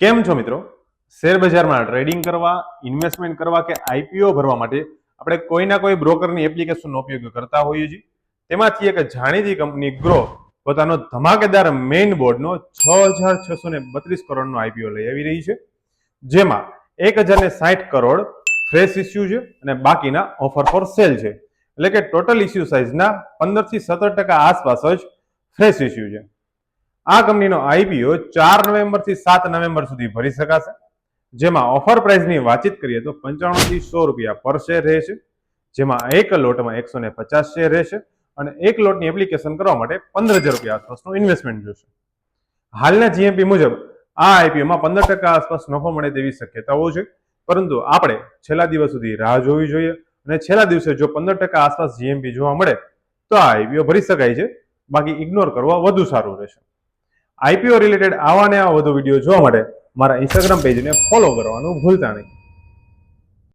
કેમ છો મિત્રો? શેર બજારમાં ટ્રેડિંગ કરવા, ઇન્વેસ્ટમેન્ટ કરવા કે આઈપીઓ ભરવા માટે આપણે કોઈના કોઈ બ્રોકરની એપ્લિકેશનનો ઉપયોગ કરતા હોઈએ છીએ. તેમાંથી એક જાણીતી કંપની ગ્રો પોતાનો ધમાકેદાર મેઇન બોર્ડનો 6,632 કરોડનો આઈપીઓ લઈ આવી રહી છે, જેમાં 1,060 કરોડ ફ્રેશ ઇસ્યુ છે અને બાકીના ઓફર ફોર સેલ છે. એટલે કે ટોટલ ઇસ્યુ સાઇઝના 15 થી 17% આસપાસ જ ફ્રેશ ઇસ્યુ છે. આ કંપનીનો આઈપીઓ 4 નવેમ્બરથી 7 નવેમ્બર સુધી ભરી શકાશે, જેમાં ઓફર પ્રાઇસની વાતચીત કરીએ તો 95 થી 100 રૂપિયા પર શેર રહેશે, જેમાં એક લોટમાં 150 શેર રહેશે અને એક લોટની એપ્લિકેશન કરવા માટે 15,000 રૂપિયા આસપાસનું ઇન્વેસ્ટમેન્ટ જોશે. હાલના જીએમપી મુજબ આ આઈપીઓમાં 15% આસપાસ નફો મળે તેવી શક્યતાઓ છે, પરંતુ આપણે છેલ્લા દિવસ સુધી રાહ જોવી જોઈએ અને છેલ્લા દિવસે જો 15% આસપાસ જીએમપી જોવા મળે તો આ આઈપીઓ ભરી શકાય છે, બાકી ઇગ્નોર કરવા વધુ સારું રહેશે. આઈપીઓ રિલેટેડ આવા ને આવા વધુ વિડીયો જોવા માટે મારા ઇન્સ્ટાગ્રામ પેજને ફોલો કરવાનું ભૂલતા નહીં.